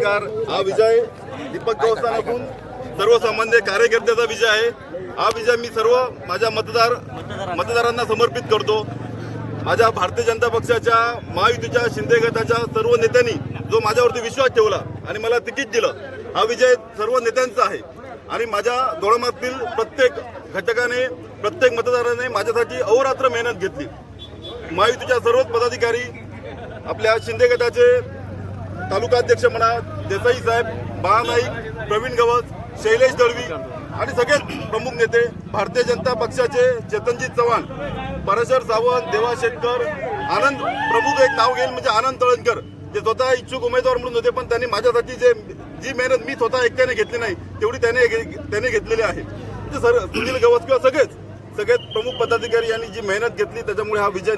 नमस्कार. हा विजय दीपक गवसा नसून सर्वसामान्य कार्यकर्त्याचा विजय आहे. हा विजय मी सर्व माझ्या मतदारांना समर्पित करतो. माझ्या भारतीय जनता पक्षाच्या महायुतीच्या शिंदे गटाच्या सर्व नेत्यांनी जो माझ्यावरती विश्वास ठेवला आणि मला तिकीट दिलं, हा विजय सर्व नेत्यांचा आहे. आणि माझ्या दोळमातील प्रत्येक घटकाने, प्रत्येक मतदाराने माझ्यासाठी अहोरात्र मेहनत घेतली. महायुतीच्या सर्वच पदाधिकारी, आपल्या शिंदे गटाचे तालुकाध्यक्ष म्हणा, देसाई साहेब, महानाईक, प्रवीण गवस, शैलेश दळवी आणि सगळे प्रमुख नेते, भारतीय जनता पक्षाचे चेतनजीत चव्हाण, पराशर सावंत, देवा शेटकर, आनंद, प्रमुख एक नाव घेईल म्हणजे आनंद तळणकर, जे स्वतः इच्छुक उमेदवार म्हणून होते, पण त्यांनी माझ्यासाठी जी मेहनत मी स्वतः एकट्याने घेतली नाही तेवढी त्याने घेतलेली आहे. सर सुनील गवस किंवा सगळेच प्रमुख पदाधिकारी यांनी जी मेहनत घेतली, त्याच्यामुळे हा विजय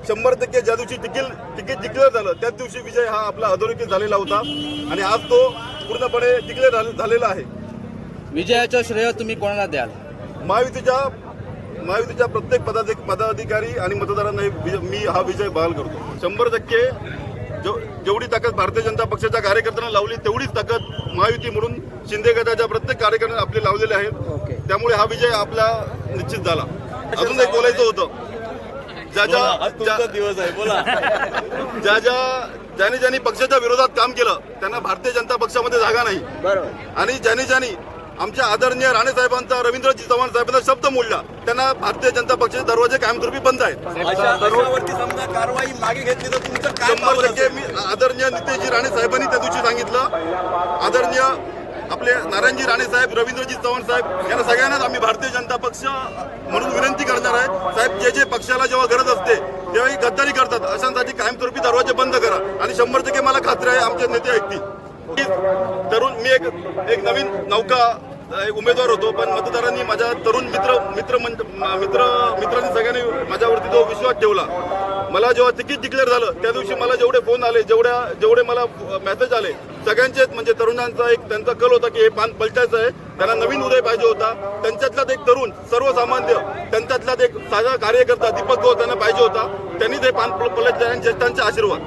100% ज्या दिवशी तिकीट डिक्लेअर झालं त्याच दिवशी विजय हा आपला अधोरेखित झालेला होता आणि आज तो पूर्णपणे डिक्लेअर झालेला आहे. विजयाचं श्रेय तुम्ही कोणाला द्याल? महायुतीच्या प्रत्येक पदाधिकारी आणि मतदारांना मी हा विजय बहाल करतो. 100% जेवढी ताकद भारतीय जनता पक्षाच्या कार्यकर्त्यांना लावली तेवढीच ताकद महायुती म्हणून शिंदे गटाच्या प्रत्येक कार्यकर्त्यांना आपले लावलेले आहे. त्यामुळे हा विजय आपला निश्चित झाला. अजून एक बोलायचं होतं, ज्यांनी पक्षाच्या विरोधात काम केलं त्यांना भारतीय जनता पक्षामध्ये जागा नाही. आणि ज्यांनी आमच्या आदरणीय राणे साहेबांचा, रवींद्रजी चव्हाण साहेबांचा शब्द मोडला, त्यांना भारतीय जनता पक्षाचे दरवाजे कायमस्वरूपी बंद आहेत. 100% मी आदरणीय नितेशजी राणे साहेबांनी त्या दिवशी सांगितलं. आदरणीय आपले नारायणजी राणे साहेब, रवींद्रजी चव्हाण साहेब यांना सगळ्यांनाच आम्ही भारतीय जनता पक्ष म्हणून विनंती करणार आहे, साहेब जे पक्षाला जेव्हा गरज असते तेव्हा गद्दारी करतात, अशांसाठी कायमस्वरूपी दरवाजे बंद करा. आणि 100% मला खात्री आहे आमचे नेते ऐकतील. तरुण मी एक नवीन नौका उमेदवार होतो, पण मतदारांनी, माझ्या तरुण मित्रांनी सगळ्यांनी माझ्यावरती जो विश्वास ठेवला. मला जेव्हा तिकीट डिक्लेअर झालं त्या दिवशी मला जेवढे फोन आले, जेवढे मला मेसेज आले, सगळ्यांचेच म्हणजे तरुणांचा एक त्यांचा कल होता की हे पान पलटायचं आहे, त्यांना नवीन उदय पाहिजे होता. त्यांच्यातलाच एक तरुण, सर्वसामान्य, त्यांच्यातलाच एक साधा कार्यकर्ता दीपक गवस त्यांना पाहिजे होता. त्यांनी ते पान पलटले आणि ज्येष्ठांचे आशीर्वाद.